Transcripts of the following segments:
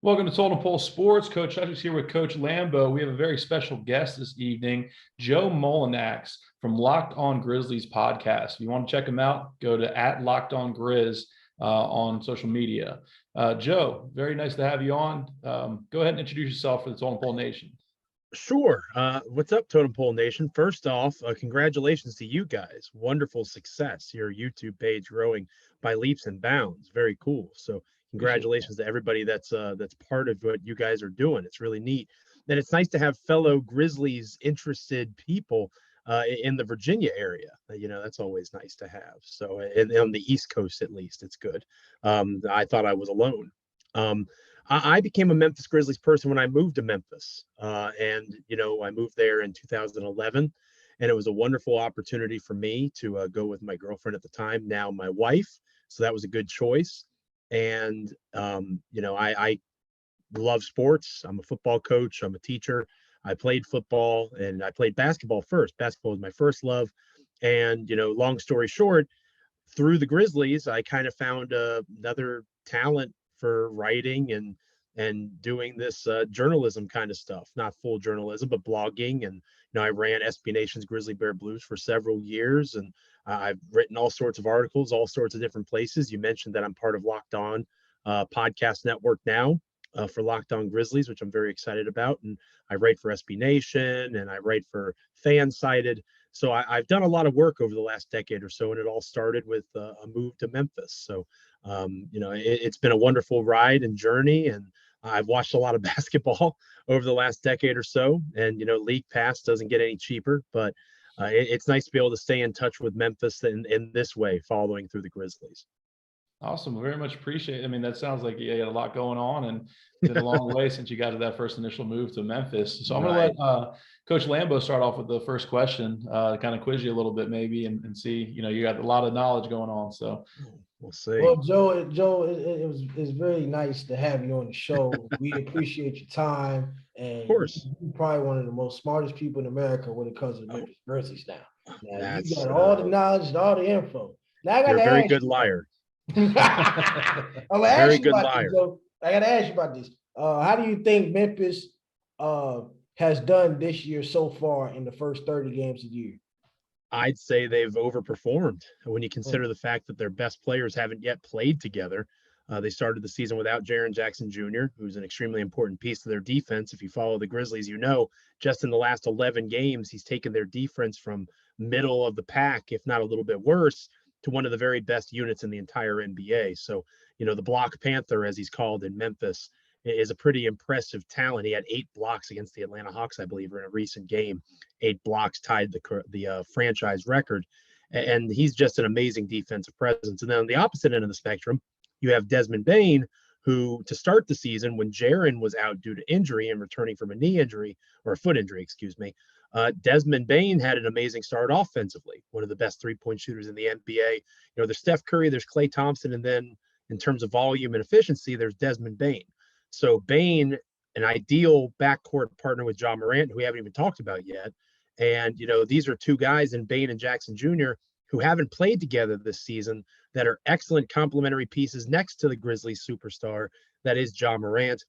Welcome to Totem Pole Sports. Coach Hutchings here with Coach Lambo. We have a very special guest this evening, Joe Mullinax from Locked On Grizzlies podcast. If you want to check him out, go to @lockedongrizzl on social media. Joe, very nice to have you on. Go ahead and introduce yourself for the Totem Pole Nation. Sure. What's up, Totem Pole Nation? First off, congratulations to you guys. Wonderful success. Your YouTube page growing by leaps and bounds. Very cool. So congratulations to everybody that's part of what you guys are doing. It's really neat. And it's nice to have fellow Grizzlies interested people in the Virginia area. That's always nice to have. So on the East Coast, at least, it's good. I thought I was alone. I became a Memphis Grizzlies person when I moved to Memphis. And I moved there in 2011, and it was a wonderful opportunity for me to go with my girlfriend at the time, now my wife. So that was a good choice. And, I love sports. I'm a football coach. I'm a teacher. I played football and I played basketball first. Basketball was my first love. And, long story short, through the Grizzlies, I kind of found another talent for writing and doing this journalism kind of stuff, not full journalism, but blogging. And, I ran SB Nation's Grizzly Bear Blues for several years, and I've written all sorts of articles, all sorts of different places. You mentioned that I'm part of Locked On podcast network now for Locked On Grizzlies, which I'm very excited about. And I write for SB Nation and I write for Fansided. So I've done a lot of work over the last decade or so, and it all started with a move to Memphis. So, it's been a wonderful ride and journey, and I've watched a lot of basketball over the last decade or so, and, League Pass doesn't get any cheaper, but it's nice to be able to stay in touch with Memphis in this way, following through the Grizzlies. Awesome. Very much appreciate it. I mean, that sounds like you got a lot going on, and it's been a long way since you got to that first initial move to Memphis. So I'm going to let Coach Lambo start off with the first question, kind of quiz you a little bit maybe and see, you got a lot of knowledge going on. So we'll see. Well, it's very nice to have you on the show. We appreciate your time. And of course, you're probably one of the most smartest people in America when it comes to the Memphis Grizzlies now. That's, you got all the knowledge and all the info. Now I got you're to a very ask good you, liar. I'm gonna ask Very you good about liar. this, Joe. I got to ask you about this. How do you think Memphis has done this year so far in the first 30 games of the year? I'd say they've overperformed when you consider the fact that their best players haven't yet played together. They started the season without Jaren Jackson Jr., who's an extremely important piece to their defense. If you follow the Grizzlies, just in the last 11 games, he's taken their defense from middle of the pack, if not a little bit worse, to one of the very best units in the entire NBA. So, the Block Panther, as he's called in Memphis, is a pretty impressive talent. He had 8 blocks against the Atlanta Hawks, I believe, in a recent game. 8 blocks tied the franchise record. And he's just an amazing defensive presence. And then on the opposite end of the spectrum, you have Desmond Bane, who to start the season, when Jaren was out due to injury and returning from a knee injury, or a foot injury, excuse me, Desmond Bane had an amazing start offensively, one of the best three-point shooters in the NBA. There's Steph Curry, there's Klay Thompson, and then in terms of volume and efficiency, there's Desmond Bane. So Bane, an ideal backcourt partner with Ja Morant, who we haven't even talked about yet. And, these are two guys in Bane and Jackson Jr. who haven't played together this season that are excellent complementary pieces next to the Grizzlies superstar that is Ja Morant.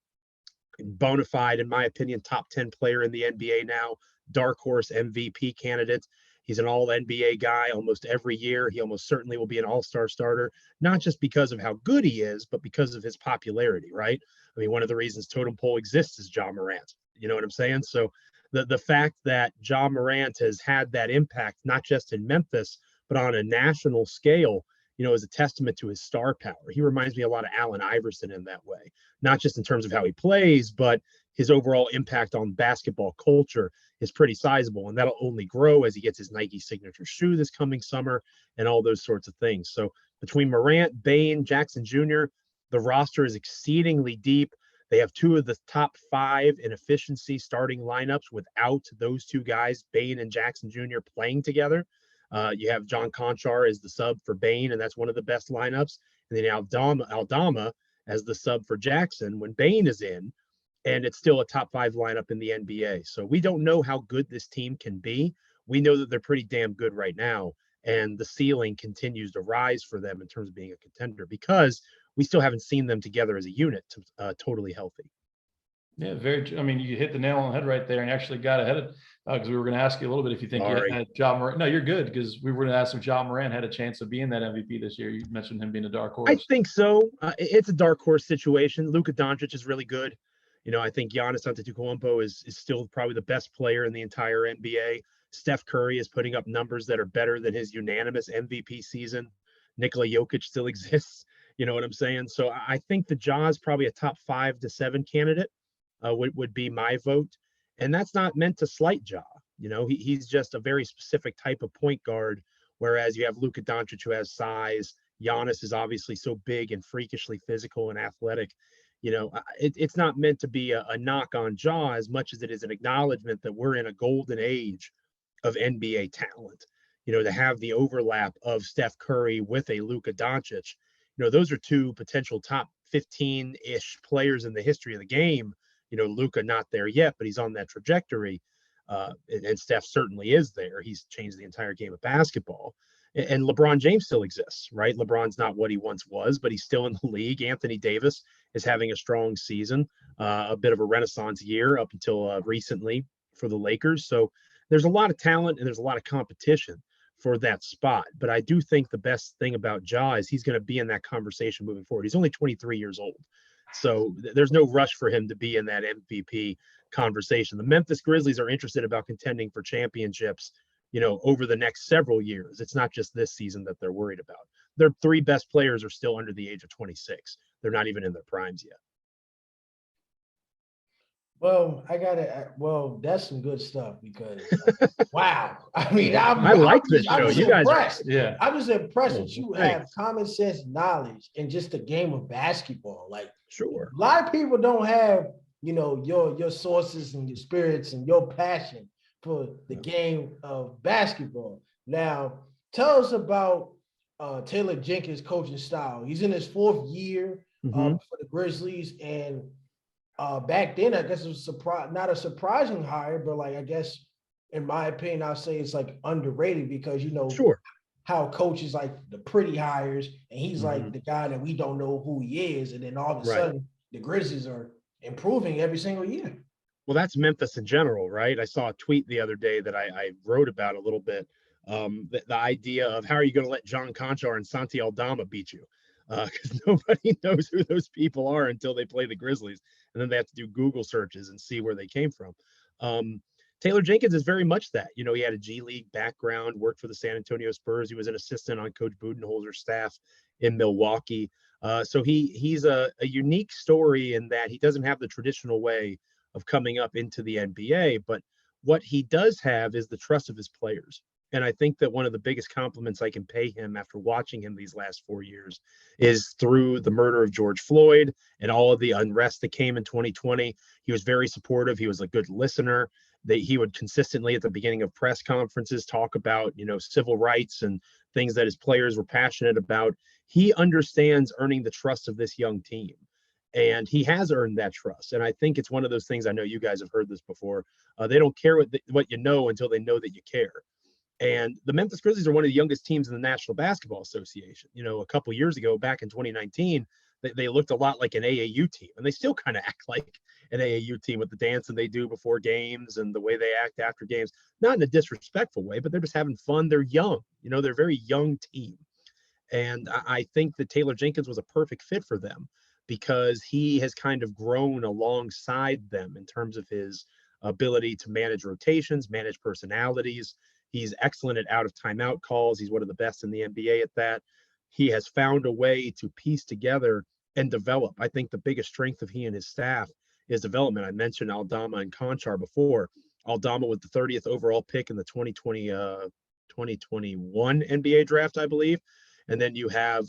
Bona fide, in my opinion, top 10 player in the NBA now, dark horse MVP candidate. He's an all NBA guy almost every year. He almost certainly will be an all-star starter, not just because of how good he is, but because of his popularity, right? I mean, one of the reasons Totem Pole exists is Ja Morant. You know what I'm saying? So the fact that Ja Morant has had that impact, not just in Memphis, but on a national scale, is a testament to his star power. He reminds me a lot of Allen Iverson in that way, not just in terms of how he plays, but his overall impact on basketball culture is pretty sizable, and that'll only grow as he gets his Nike signature shoe this coming summer and all those sorts of things. So between Morant, Bane, Jackson Jr., the roster is exceedingly deep. They have 2 of the top 5 in efficiency starting lineups without those 2 guys, Bane and Jackson Jr., playing together. You have John Conchar as the sub for Bane, and that's one of the best lineups. And then Aldama as the sub for Jackson when Bane is in, and it's still a top 5 lineup in the NBA. So we don't know how good this team can be. We know that they're pretty damn good right now, and the ceiling continues to rise for them in terms of being a contender, because we still haven't seen them together as a unit to totally healthy. Yeah, I mean, you hit the nail on the head right there, and actually got ahead of because we were going to ask you a little bit if you think Sorry. Morant. No, you're good, because we were going to ask if Morant had a chance of being that MVP this year. You mentioned him being a dark horse. I think so. It's a dark horse situation. Luka Doncic is really good. I think Giannis Antetokounmpo is still probably the best player in the entire NBA. Steph Curry is putting up numbers that are better than his unanimous MVP season. Nikola Jokic still exists. You know what I'm saying? So I think the Ja is probably a top 5 to 7 candidate. Would be my vote. And that's not meant to slight Ja. He's just a very specific type of point guard, whereas you have Luka Doncic, who has size. Giannis is obviously so big and freakishly physical and athletic. It's not meant to be a knock on Ja as much as it is an acknowledgement that we're in a golden age of NBA talent. To have the overlap of Steph Curry with a Luka Doncic, those are two potential top 15-ish players in the history of the game. Luka not there yet, but he's on that trajectory. And Steph certainly is there. He's changed the entire game of basketball. And LeBron James still exists, right? LeBron's not what he once was, but he's still in the league. Anthony Davis is having a strong season, a bit of a renaissance year up until recently for the Lakers. So there's a lot of talent and there's a lot of competition for that spot. But I do think the best thing about Ja is he's going to be in that conversation moving forward. He's only 23 years old. So there's no rush for him to be in that MVP conversation. The Memphis Grizzlies are interested about contending for championships, over the next several years. It's not just this season that they're worried about. Their 3 best players are still under the age of 26. They're not even in their primes yet. Well, well, that's some good stuff because wow. I mean, I like this show. You guys impressed. Yeah. I was impressed that you Thanks. have common sense knowledge in just the game of basketball. Like, Sure. a lot of people don't have, your sources and your spirits and your passion for the game of basketball. Now, tell us about Taylor Jenkins' coaching style. He's in his 4th year for the Grizzlies, and back then, I guess it was not a surprising hire, but I guess in my opinion, I'll say it's underrated because Sure. how coaches like the pretty hires, and he's like the guy that we don't know who he is, and then all of a sudden the Grizzlies are improving every single year. Well, that's Memphis in general, right? I saw a tweet the other day that I wrote about a little bit. The idea of how are you going to let John Conchar and Santi Aldama beat you? Because nobody knows who those people are until they play the Grizzlies, and then they have to do Google searches and see where they came from. Taylor Jenkins is very much that. He had a G League background, worked for the San Antonio Spurs. He was an assistant on Coach Budenholzer's staff in Milwaukee. So he's a unique story in that he doesn't have the traditional way of coming up into the NBA, but what he does have is the trust of his players. And I think that one of the biggest compliments I can pay him after watching him these last 4 years is through the murder of George Floyd and all of the unrest that came in 2020. He was very supportive. He was a good listener. He would consistently at the beginning of press conferences talk about, civil rights and things that his players were passionate about. He understands earning the trust of this young team. And he has earned that trust. And I think it's one of those things, I know you guys have heard this before. They don't care what you know until they know that you care. And the Memphis Grizzlies are one of the youngest teams in the National Basketball Association. A couple years ago, back in 2019, they looked a lot like an AAU team, and they still kind of act like an AAU team with the dancing they do before games and the way they act after games. Not in a disrespectful way, but they're just having fun. They're young. They're a very young team. And I think that Taylor Jenkins was a perfect fit for them because he has kind of grown alongside them in terms of his ability to manage rotations, manage personalities. He's excellent at out of timeout calls. He's one of the best in the NBA at that. He has found a way to piece together and develop. I think the biggest strength of he and his staff is development. I mentioned Aldama and Conchar before. Aldama was the 30th overall pick in the 2021 NBA draft, I believe. And then you have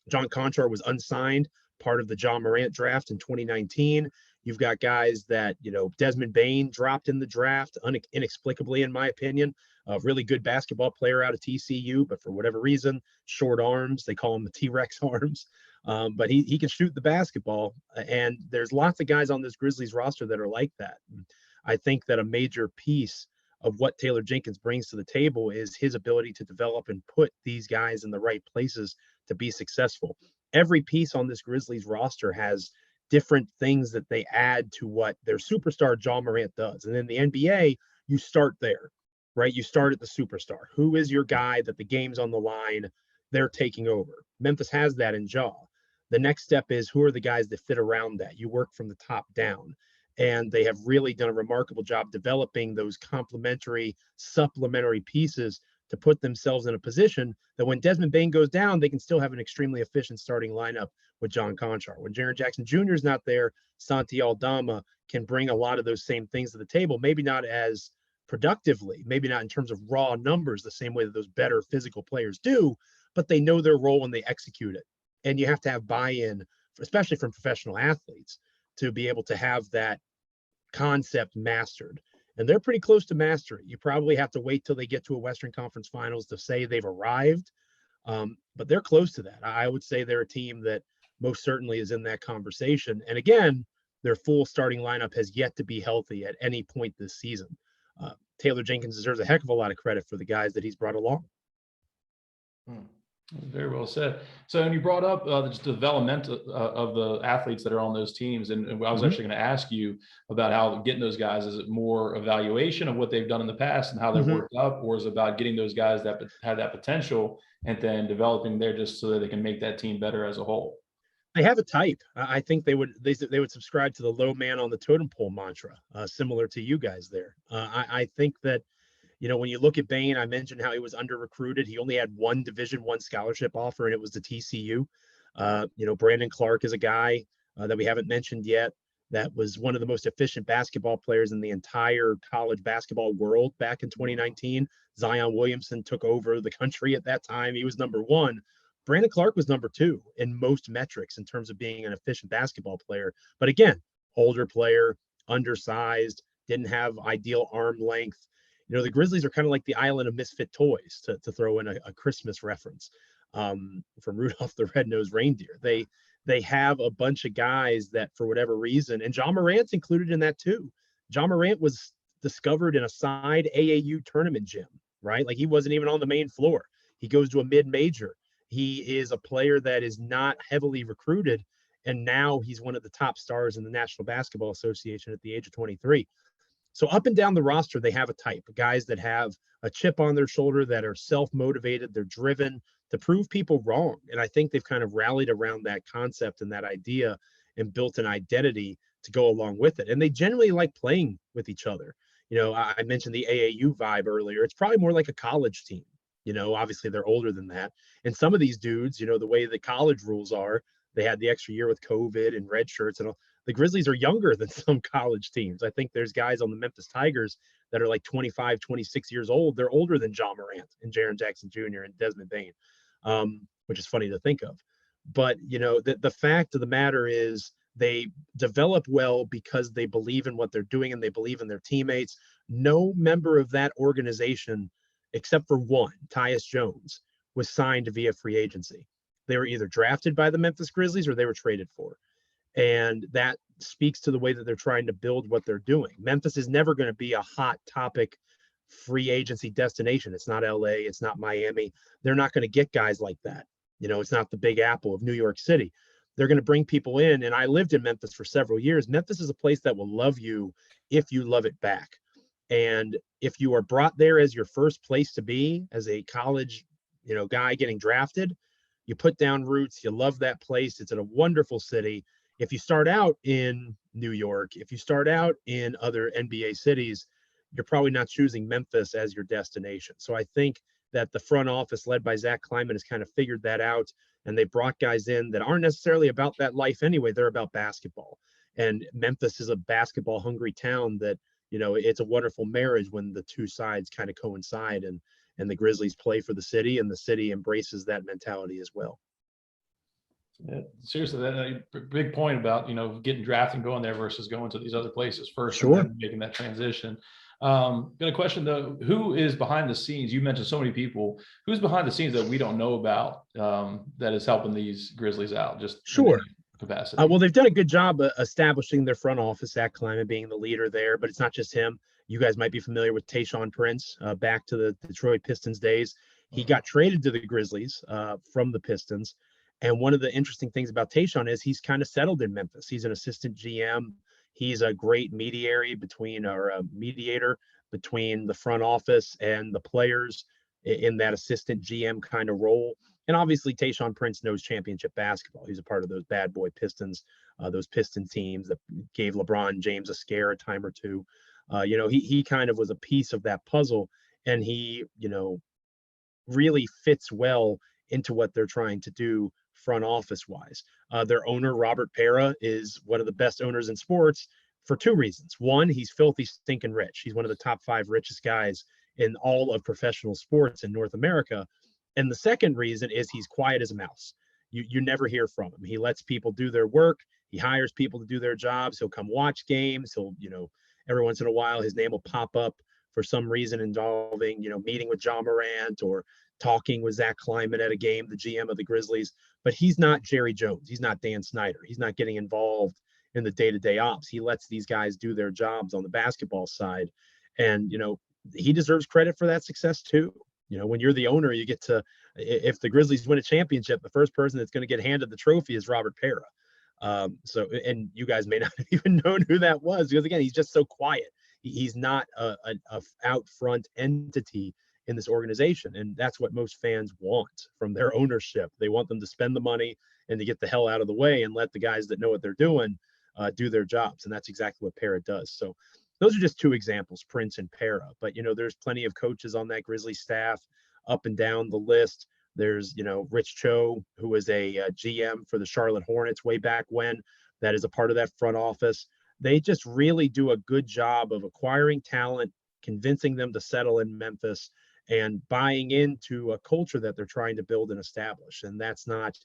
John Conchar was unsigned, part of the John Morant draft in 2019. You've got guys that, Desmond Bane dropped in the draft inexplicably, in my opinion. A really good basketball player out of TCU, but for whatever reason, short arms. They call him the T-Rex arms. But he can shoot the basketball. And there's lots of guys on this Grizzlies roster that are like that. And I think that a major piece of what Taylor Jenkins brings to the table is his ability to develop and put these guys in the right places to be successful. every piece on this Grizzlies roster has different things that they add to what their superstar Morant does. And in the NBA, you start there, right? You start at the superstar. Who is your guy that the game's on the line, they're taking over? Memphis has that in Ja. The next step is, who are the guys that fit around that? You work from the top down. And they have really done a remarkable job developing those complementary, supplementary pieces to put themselves in a position that when Desmond Bane goes down, they can still have an extremely efficient starting lineup with John Konchar. When Jaren Jackson Jr. is not there, 𝗧𝗙𝗪𝗛𝗏 can bring a lot of those same things to the table, maybe not as productively, maybe not in terms of raw numbers the same way that those better physical players do, but they know their role and they execute it. And you have to have buy-in, especially from professional athletes, to be able to have that concept mastered. And they're pretty close to mastery. You probably have to wait till they get to a Western Conference Finals to say they've arrived. But they're close to that. I would say they're a team that most certainly is in that conversation. And again, their full starting lineup has yet to be healthy at any point this season. Taylor Jenkins deserves a heck of a lot of credit for the guys that he's brought along. Very well said. So, and you brought up just the development of the athletes that are on those teams, and I was actually going to ask you about how getting those guys. Is it more evaluation of what they've done in the past and how they're worked up, or is it about getting those guys that have that potential and then developing there just so that they can make that team better as a whole? They have a type. I think they would subscribe to the low man on the totem pole mantra, similar to you guys there. I think that, you know, when you look at Bane, I mentioned how he was under recruited. He only had one Division I scholarship offer, and it was to TCU. You know, Brandon Clark is a guy that we haven't mentioned yet that was one of the most efficient basketball players in the entire college basketball world back in 2019. Zion Williamson took over the country at that time. He was number one. Brandon Clark was number two in most metrics in terms of being an efficient basketball player. But again, older player, undersized, didn't have ideal arm length. You know, the Grizzlies are kind of like the island of misfit toys, to throw in a Christmas reference from Rudolph the Red-Nosed Reindeer. They have a bunch of guys that, for whatever reason, and Morant's included in that too. Morant was discovered in a side AAU tournament gym, right? Like, he wasn't even on the main floor. He goes to a mid-major. He is a player that is not heavily recruited, and now he's one of the top stars in the National Basketball Association at the age of 23. So up and down the roster, they have a type of guys that have a chip on their shoulder, that are self-motivated, they're driven to prove people wrong. And I think they've kind of rallied around that concept and that idea and built an identity to go along with it. And they generally like playing with each other. You know, I mentioned the AAU vibe earlier. It's probably more like a college team. You know, obviously they're older than that. And some of these dudes, you know, the way the college rules are, they had the extra year with COVID and red shirts and all. The Grizzlies are younger than some college teams. I think there's guys on the Memphis Tigers that are like 25, 26 years old. They're older than Morant and Jaren Jackson Jr. and Desmond Bane, which is funny to think of. But, you know, the fact of the matter is they develop well because they believe in what they're doing and they believe in their teammates. No member of that organization, except for one, Tyus Jones, was signed via free agency. They were either drafted by the Memphis Grizzlies or they were traded for. And that speaks to the way that they're trying to build what they're doing. Memphis is never going to be a hot topic free agency destination. It's not LA. It's not Miami. They're not going to get guys like that. You know, it's not the Big Apple of New York City. They're going to bring people in. And I lived in Memphis for several years. Memphis is a place that will love you if you love it back. And if you are brought there as your first place to be, as a college, you know, guy getting drafted, you put down roots, you love that place. It's in a wonderful city. If you start out in New York, if you start out in other NBA cities, you're probably not choosing Memphis as your destination. So I think that the front office led by Zach Kleiman has kind of figured that out. And they brought guys in that aren't necessarily about that life anyway. They're about basketball. And Memphis is a basketball hungry town that, you know, it's a wonderful marriage when the two sides kind of coincide and the Grizzlies play for the city and the city embraces that mentality as well. Yeah, seriously, that big point about, you know, getting drafted and going there versus going to these other places first. Sure. And then making that transition. Got a question though. Who is behind the scenes? You mentioned so many people. Who's behind the scenes that we don't know about that is helping these Grizzlies out? Just sure. Capacity. Well, they've done a good job establishing their front office, Zach Kleiman being the leader there, but it's not just him. You guys might be familiar with Tayshaun Prince, back to the Detroit Pistons days. He got traded to the Grizzlies from the Pistons. And one of the interesting things about Tayshaun is he's kind of settled in Memphis. He's an assistant GM. He's a great mediator between the front office and the players in that assistant GM kind of role. And obviously, Tayshaun Prince knows championship basketball. He's a part of those bad boy Pistons, those Piston teams that gave LeBron James a scare a time or two. He kind of was a piece of that puzzle, and he, really fits well into what they're trying to do front office wise. Their owner, Robert 𝗟𝗧, is one of the best owners in sports for two reasons. One, he's filthy stinking rich. He's one of the top 5 richest guys in all of professional sports in North America. And the second reason is he's quiet as a mouse. You never hear from him. He lets people do their work. He hires people to do their jobs. He'll come watch games. He'll, every once in a while, his name will pop up for some reason involving, meeting with Morant or talking with 𝗧𝗍𝗲𝗏 at a game, the GM of the Grizzlies. But he's not Jerry Jones. He's not Dan Snyder. He's not getting involved in the day-to-day ops. He lets these guys do their jobs on the basketball side. And, he deserves credit for that success too. When you're the owner, you get to, if the Grizzlies win a championship, the first person that's going to get handed the trophy is Robert 𝗟𝗧. And you guys may not have even known who that was, because again, he's just so quiet. He's not a out front entity in this organization. And that's what most fans want from their ownership. They want them to spend the money and to get the hell out of the way and let the guys that know what they're doing do their jobs. And that's exactly what 𝗟𝗧 does. So those are just 2 examples, Prince and 𝗟𝗧. But, there's plenty of coaches on that Grizzly staff up and down the list. There's, Rich Cho, who was a GM for the Charlotte Hornets way back when, that is a part of that front office. They just really do a good job of acquiring talent, convincing them to settle in Memphis, and buying into a culture that they're trying to build and establish. And that's not,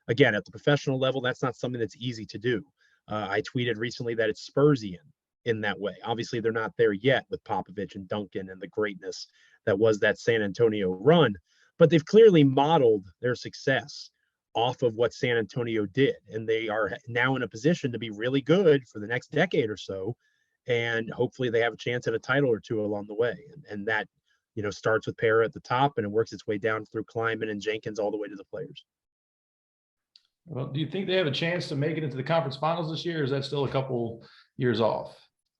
again, at the professional level, that's not something that's easy to do. I tweeted recently that it's 𝗪sian in that way. Obviously, they're not there yet with Popovich and Duncan and the greatness that was that San Antonio run, but they've clearly modeled their success off of what San Antonio did. And they are now in a position to be really good for the next decade or so. And hopefully they have a chance at a title or 2 along the way. And that, starts with 𝗟𝗧 at the top, and it works its way down through Kleiman and Jenkins all the way to the players. Well, do you think they have a chance to make it into the conference finals this year, or is that still a couple years off?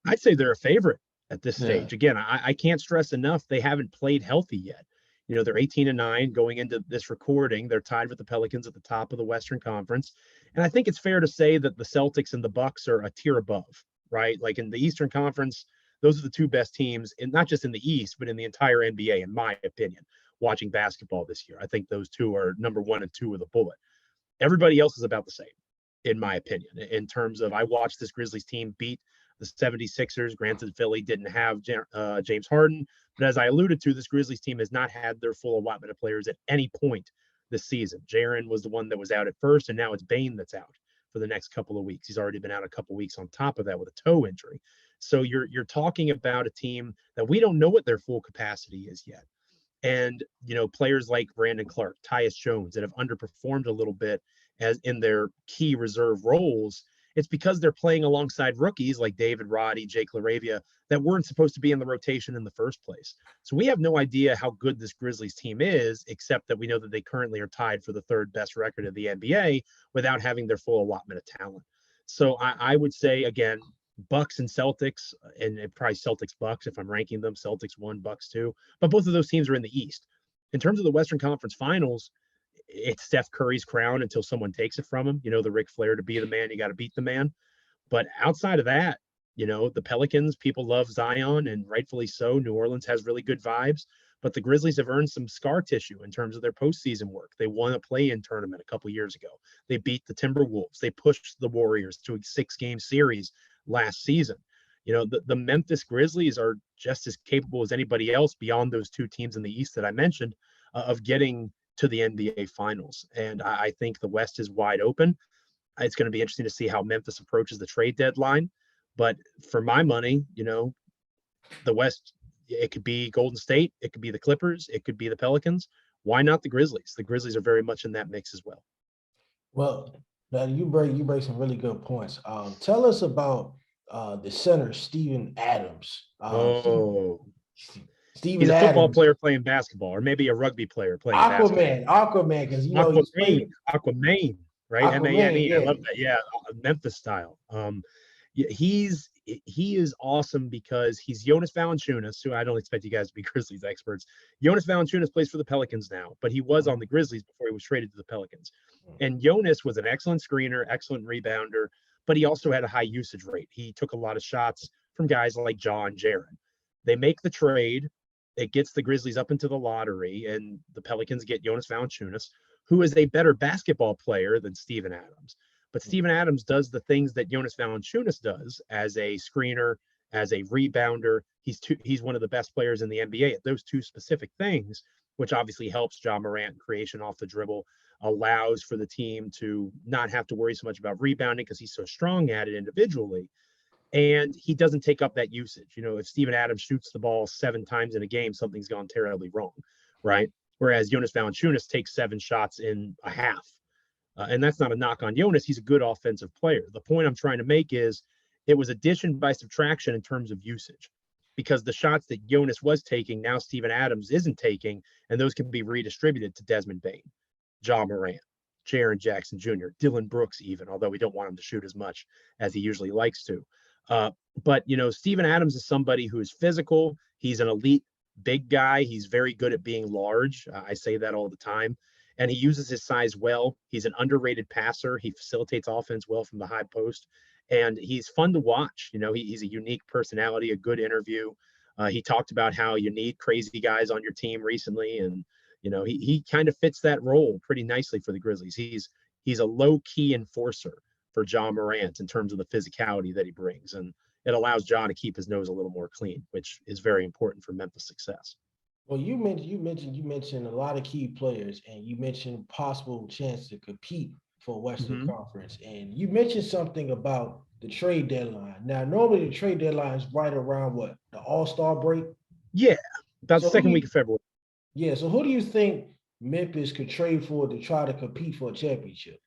I'd say they're a favorite at this stage. Again, I can't stress enough, they haven't played healthy yet. They're 18-9 going into this recording. They're tied with the Pelicans at the top of the Western Conference. And I think it's fair to say that the Celtics and the Bucks are a tier above, right? Like in the Eastern Conference, those are the 2 best teams, and not just in the East, but in the entire NBA, in my opinion, watching basketball this year. I think those 2 are number 1 and 2 with a bullet. Everybody else is about the same, in my opinion, in terms of, I watched this Grizzlies team beat the 76ers. Granted, Philly didn't have James Harden, but as I alluded to, this Grizzlies team has not had their full allotment of players at any point this season. Jaren was the one that was out at first, and now it's Bane that's out for the next couple of weeks. He's already been out a couple of weeks on top of that with a toe injury. So you're talking about a team that we don't know what their full capacity is yet. And, players like Brandon Clark, Tyus Jones, that have underperformed a little bit as in their key reserve roles, it's because they're playing alongside rookies like David Roddy, Jake LaRavia, that weren't supposed to be in the rotation in the first place. So we have no idea how good this Grizzlies team is, except that we know that they currently are tied for the 3rd best record of the NBA without having their full allotment of talent. So I would say, again, Bucks and Celtics, and probably Celtics Bucks if I'm ranking them, Celtics 1, Bucks 2, but both of those teams are in the East. In terms of the Western Conference Finals, it's Steph Curry's crown until someone takes it from him. The Ric Flair, to be the man, you got to beat the man. But outside of that, the Pelicans, people love Zion, and rightfully so. New Orleans has really good vibes, but the Grizzlies have earned some scar tissue in terms of their postseason work. They won a play-in tournament a couple years ago. They beat the Timberwolves. They pushed the Warriors to a 6-game series last season. The Memphis Grizzlies are just as capable as anybody else beyond those 2 teams in the East that I mentioned of getting to the NBA Finals. And I think the West is wide open. It's going to be interesting to see how Memphis approaches the trade deadline. But for my money, the West, it could be Golden State, it could be the Clippers, it could be the Pelicans. Why not the Grizzlies? The Grizzlies are very much in that mix as well. Well, now you break some really good points. Tell us about the center, Steven Adams. Steven He's a football Adams. player playing basketball, or maybe a rugby player playing Aquaman, because he's played Aquaman, right? Aquaman, Mane. I love yeah. that. Yeah, Memphis style. Yeah, he is awesome because he's Jonas Valanciunas, who I don't expect you guys to be Grizzlies experts. Jonas Valanciunas plays for the Pelicans now, but he was on the Grizzlies before he was traded to the Pelicans. And Jonas was an excellent screener, excellent rebounder, but he also had a high usage rate. He took a lot of shots from guys like Ja and Jaren. They make the trade. It gets the Grizzlies up into the lottery, and the Pelicans get Jonas Valanciunas, who is a better basketball player than Steven Adams. But Steven Adams does the things that Jonas Valanciunas does as a screener, as a rebounder. He's one of the best players in the NBA at those two specific things, which obviously helps Ja Morant creation off the dribble, allows for the team to not have to worry so much about rebounding because he's so strong at it individually. And he doesn't take up that usage. If Steven Adams shoots the ball 7 times in a game, something's gone terribly wrong, right? Whereas Jonas Valanciunas takes 7 shots in a half. And that's not a knock on Jonas. He's a good offensive player. The point I'm trying to make is it was addition by subtraction in terms of usage, because the shots that Jonas was taking, now Steven Adams isn't taking, and those can be redistributed to Desmond Bane, Ja Morant, Jaren Jackson Jr., Dylan Brooks even, although we don't want him to shoot as much as he usually likes to. But Steven Adams is somebody who is physical. He's an elite big guy. He's very good at being large. I say that all the time. And he uses his size well. He's an underrated passer. He facilitates offense well from the high post. And he's fun to watch. He's a unique personality, a good interview. He talked about how you need crazy guys on your team recently. And, he kind of fits that role pretty nicely for the Grizzlies. He's a low-key enforcer for Ja Morant in terms of the physicality that he brings. And it allows Ja to keep his nose a little more clean, which is very important for Memphis success. Well, you mentioned a lot of key players, and you mentioned possible chance to compete for Western Conference. And you mentioned something about the trade deadline. Now, normally the trade deadline is right around what? The All-Star break? Yeah, about the second week of February. Yeah, so who do you think Memphis could trade for to try to compete for a championship?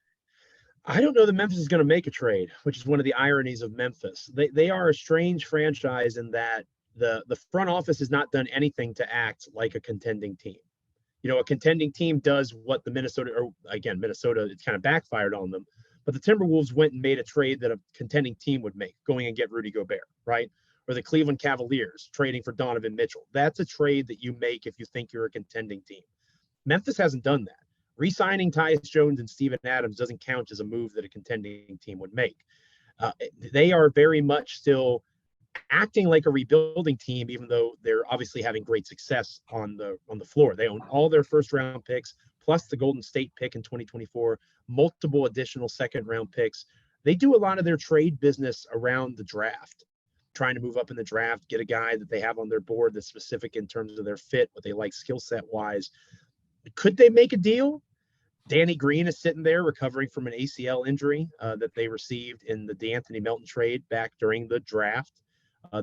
I don't know that Memphis is going to make a trade, which is one of the ironies of Memphis. They are a strange franchise in that the front office has not done anything to act like a contending team. A contending team does what the Minnesota, it's kind of backfired on them, but the Timberwolves went and made a trade that a contending team would make, going and get Rudy Gobert, right? Or the Cleveland Cavaliers trading for Donovan Mitchell. That's a trade that you make if you think you're a contending team. Memphis hasn't done that. Re-signing Tyus Jones and Steven Adams doesn't count as a move that a contending team would make. They are very much still acting like a rebuilding team, even though they're obviously having great success on the floor. They own all their first-round picks, plus the Golden State pick in 2024, multiple additional second-round picks. They do a lot of their trade business around the draft, trying to move up in the draft, get a guy that they have on their board that's specific in terms of their fit, what they like skill set-wise. Could they make a deal? Danny Green is sitting there recovering from an ACL injury that they received in the DeAnthony Melton trade back during the draft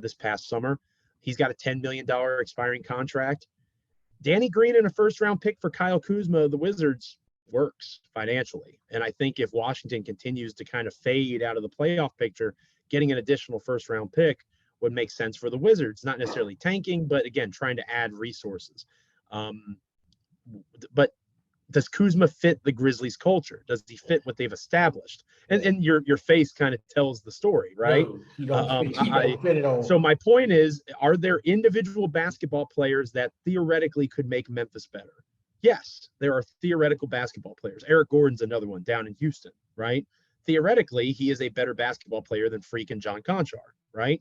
this past summer. He's got a $10 million expiring contract. Danny Green and a first-round pick for Kyle Kuzma, the Wizards, works financially. And I think if Washington continues to kind of fade out of the playoff picture, getting an additional first-round pick would make sense for the Wizards. Not necessarily tanking, but again, trying to add resources. But does Kuzma fit the Grizzlies culture? Does he fit what they've established? And your face kind of tells the story, right? No, he don't fit it all. So my point is, are there individual basketball players that theoretically could make Memphis better? Yes, there are theoretical basketball players. Eric Gordon's another one down in Houston, right? Theoretically, he is a better basketball player than freaking John Conchar, right?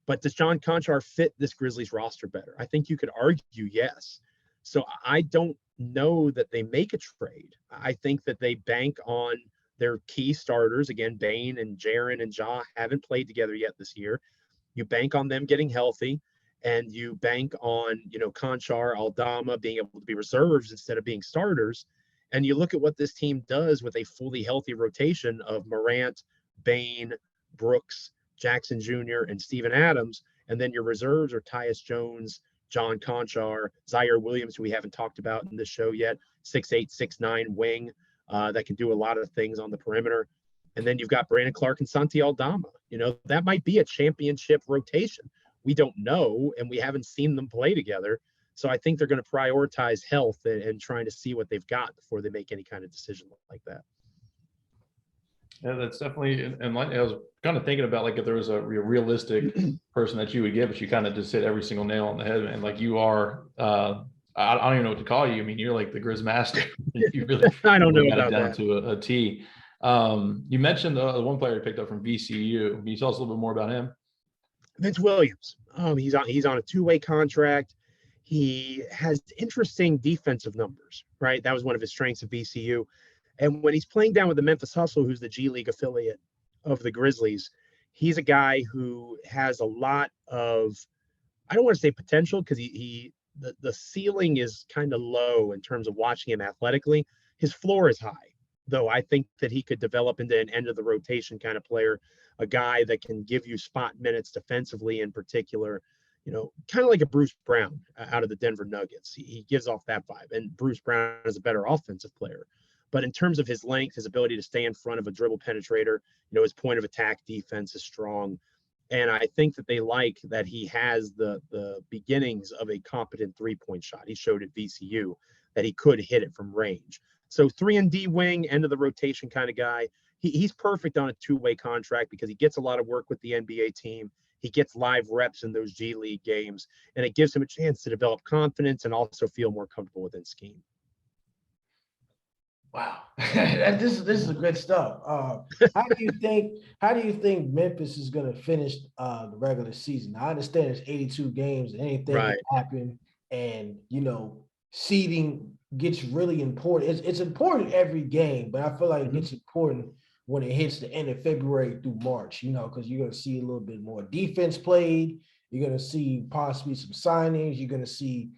But does John Conchar fit this Grizzlies roster better? I think you could argue yes. So I don't know that they make a trade. I think that they bank on their key starters. Again, Bane and Jaren and Ja haven't played together yet this year. You bank on them getting healthy, and you bank on, Conchar, Aldama being able to be reserves instead of being starters. And you look at what this team does with a fully healthy rotation of Morant, Bane, Brooks, Jackson Jr., and Steven Adams. And then your reserves are Tyus Jones, John Conchar, Zaire Williams, who we haven't talked about in this show yet, 6'8", 6'9" wing that can do a lot of things on the perimeter. And then you've got Brandon Clark and Santi Aldama. That might be a championship rotation we don't know, and we haven't seen them play together. So I think they're going to prioritize health and trying to see what they've got before they make any kind of decision like that. Yeah, that's definitely, and like I was kind of thinking about, like, if there was a realistic person that you would give, but you kind of just hit every single nail on the head, and like you are, I don't even know what to call you. I mean, you're like the Grizz master. You really, I don't know got about it down that. to a T. You mentioned the one player you picked up from VCU. Can you tell us a little bit more about him? Vince Williams. He's on a two-way contract. He has interesting defensive numbers, right? That was one of his strengths at VCU. And when he's playing down with the Memphis Hustle, who's the G League affiliate of the Grizzlies, he's a guy who has a lot of, I don't want to say potential, because the ceiling is kind of low in terms of watching him athletically. His floor is high, though. I think that he could develop into an end of the rotation kind of player, a guy that can give you spot minutes defensively in particular, kind of like a Bruce Brown out of the Denver Nuggets. He gives off that vibe, and Bruce Brown is a better offensive player. But in terms of his length, his ability to stay in front of a dribble penetrator, his point of attack defense is strong. And I think that they like that he has the beginnings of a competent three-point shot. He showed at VCU that he could hit it from range. So 3-and-D wing, end of the rotation kind of guy. He's perfect on a two-way contract because he gets a lot of work with the NBA team. He gets live reps in those G League games, and it gives him a chance to develop confidence and also feel more comfortable within scheme. Wow, this is good stuff. How do you think Memphis is going to finish the regular season? I understand it's 82 games, and anything can happen, and seeding gets really important. It's important every game, but I feel like it's important when it hits the end of February through March. Because you're going to see a little bit more defense played. You're going to see possibly some signings. You're going to see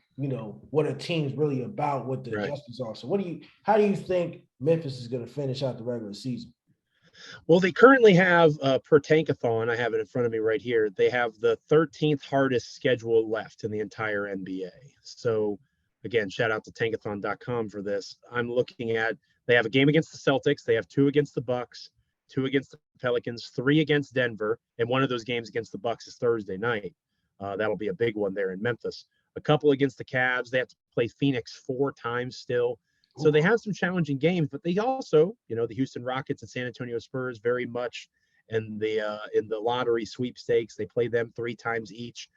what a team's really about, what the adjustments are. So how do you think Memphis is going to finish out the regular season? Well, they currently have per tankathon, I have it in front of me right here, they have the 13th hardest schedule left in the entire NBA. So again, shout out to tankathon.com for this. I'm looking at, they have a game against the Celtics, they have 2 against the Bucks, 2 against the Pelicans, 3 against Denver, and one of those games against the Bucks is Thursday night. That'll be a big one there in Memphis. A couple against the Cavs. They have to play Phoenix 4 times still. So they have some challenging games, but they also, the Houston Rockets and San Antonio Spurs very much in the lottery sweepstakes. They play them 3 times each.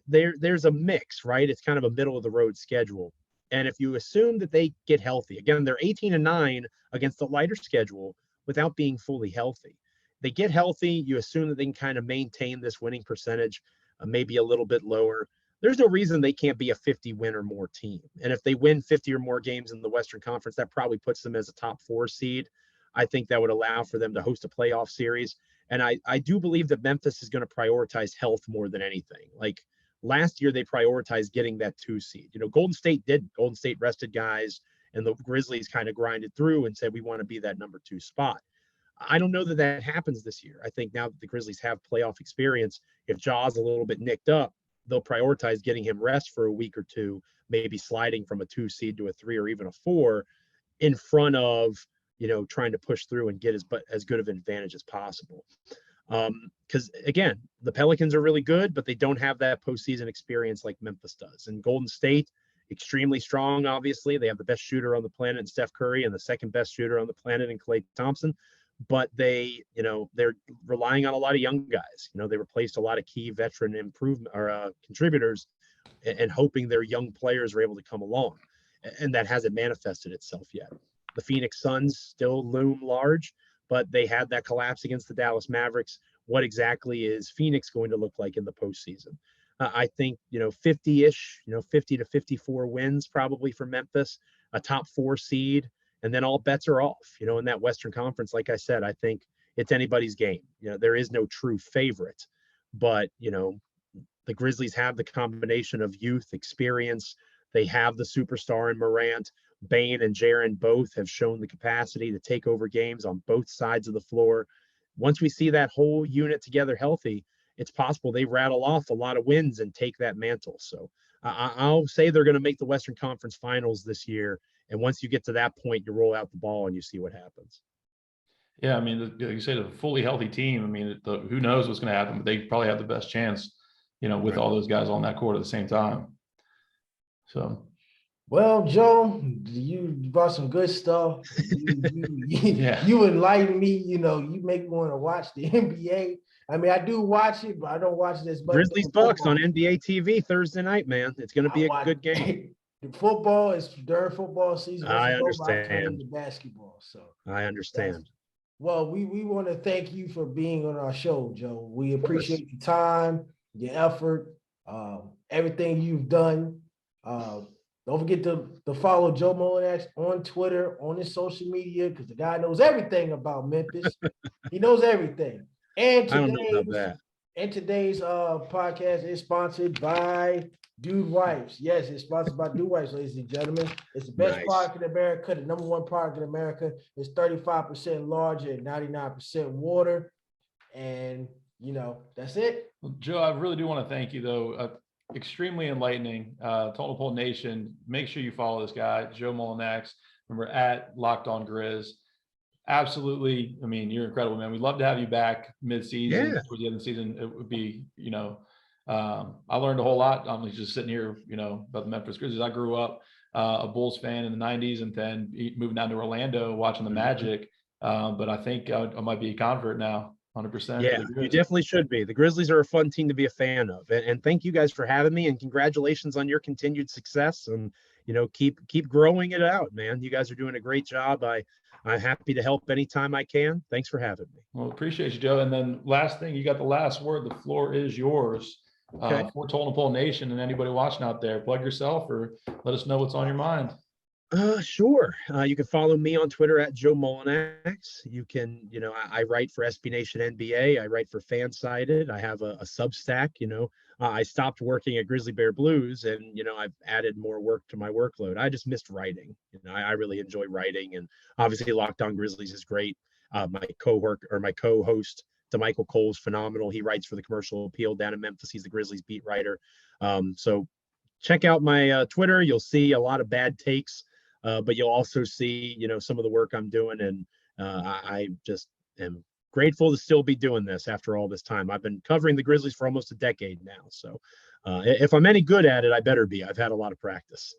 There's a mix, right? It's kind of a middle of the road schedule. And if you assume that they get healthy, again, they're 18-9 against the lighter schedule without being fully healthy. They get healthy, you assume that they can kind of maintain this winning percentage, maybe a little bit lower. There's no reason they can't be a 50 win or more team. And if they win 50 or more games in the Western Conference, that probably puts them as a top 4 seed. I think that would allow for them to host a playoff series. And I do believe that Memphis is going to prioritize health more than anything. Like last year, they prioritized getting that 2 seed. Golden State did. Golden State rested guys, and the Grizzlies kind of grinded through and said, we want to be that number 2 spot. I don't know that that happens this year. I think now that the Grizzlies have playoff experience, if Ja's a little bit nicked up, they'll prioritize getting him rest for a week or 2, maybe sliding from a 2 seed to a 3 or even a 4 in front of, trying to push through and get as good of an advantage as possible. Because again, the Pelicans are really good, but they don't have that postseason experience like Memphis does. And Golden State, extremely strong, obviously. They have the best shooter on the planet in Steph Curry and the second best shooter on the planet in Klay Thompson. But they're relying on a lot of young guys. They replaced a lot of key veteran contributors and hoping their young players are able to come along. And that hasn't manifested itself yet. The Phoenix Suns still loom large, but they had that collapse against the Dallas Mavericks. What exactly is Phoenix going to look like in the postseason? I think, 50-ish, 50 to 54 wins probably for Memphis, a top 4 seed. And then all bets are off, in that Western Conference. Like I said, I think it's anybody's game. There is no true favorite, but, the Grizzlies have the combination of youth, experience. They have the superstar in Morant. Bane and Jaren both have shown the capacity to take over games on both sides of the floor. Once we see that whole unit together healthy, it's possible they rattle off a lot of wins and take that mantle. So I'll say they're going to make the Western Conference Finals this year. And once you get to that point, you roll out the ball and you see what happens. Yeah, I mean, like you say, the fully healthy team. I mean, who knows what's going to happen? But they probably have the best chance, with all those guys on that court at the same time. So. Well, Joe, you brought some good stuff. You enlightened me. You make me want to watch the NBA. I mean, I do watch it, but I don't watch it as much. Grizzlies Bucks on NBA TV Thursday night, man. It's going to be a good game. The football is during football season. I understand. I'm turning to basketball, so I understand. Well, we want to thank you for being on our show, Joe. We appreciate your time, your effort, everything you've done. Don't forget to follow Joe Mullinax on Twitter, on his social media, because the guy knows everything about Memphis. He knows everything. And today's podcast is sponsored by 𝗬𝗪𝗧𝗦. Yes, it's sponsored by 𝗬𝗪𝗧𝗦, ladies and gentlemen. It's the best product in America, the #1 product in America. It's 35% larger and 99% water. And, that's it. Well, Joe, I really do want to thank you, though. Extremely enlightening. Totem Pole Nation, make sure you follow this guy, Joe Mullinax. Remember, at 𝗧𝗏𝗏𝗏𝗏. Absolutely. I mean, you're incredible, man. We'd love to have you back mid-season. Towards the end of the season. It would be, I learned a whole lot. I'm just sitting here, about the Memphis Grizzlies. I grew up a Bulls fan in the 90s and then moving down to Orlando, watching the Magic. But I think I might be a convert now. 100%. Yeah, you definitely should be. The Grizzlies are a fun team to be a fan of, and thank you guys for having me, and congratulations on your continued success, and keep growing it out, man. You guys are doing a great job. I'm happy to help anytime I can. Thanks for having me. Well, appreciate you, Joe. And then last thing, you got the last word. The floor is yours. Okay. For Totem Pole Nation and anybody watching out there, plug yourself or let us know what's on your mind. Sure. You can follow me on Twitter at Joe Mullinax. You can, I write for SB Nation NBA. I write for Fansided. I have a Substack. I stopped working at Grizzly Bear Blues, and I've added more work to my workload. I just missed writing. I really enjoy writing, and obviously Locked On Grizzlies is great. My co-host 𝗦𝗽cie 𝗁𝗲𝗏𝗁 is phenomenal. He writes for the Commercial Appeal down in Memphis. He's the Grizzlies beat writer. So check out my Twitter. You'll see a lot of bad takes. But you'll also see, some of the work I'm doing, and I just am grateful to still be doing this after all this time. I've been covering the Grizzlies for almost a decade now, so if I'm any good at it, I better be. I've had a lot of practice.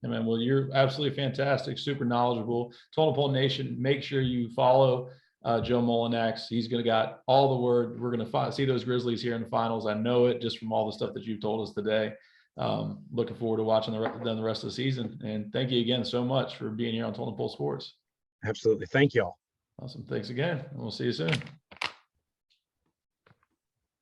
Hey, man, well, you're absolutely fantastic, super knowledgeable. Totem Pole Nation, make sure you follow Joe Mullinax. He's going to got all the word. We're going to see those Grizzlies here in the finals. I know it just from all the stuff that you've told us today. Looking forward to watching the rest of the season, and thank you again so much for being here on Totem Pole Sports. Absolutely. Thank you all. Awesome. Thanks again, and we'll see you soon.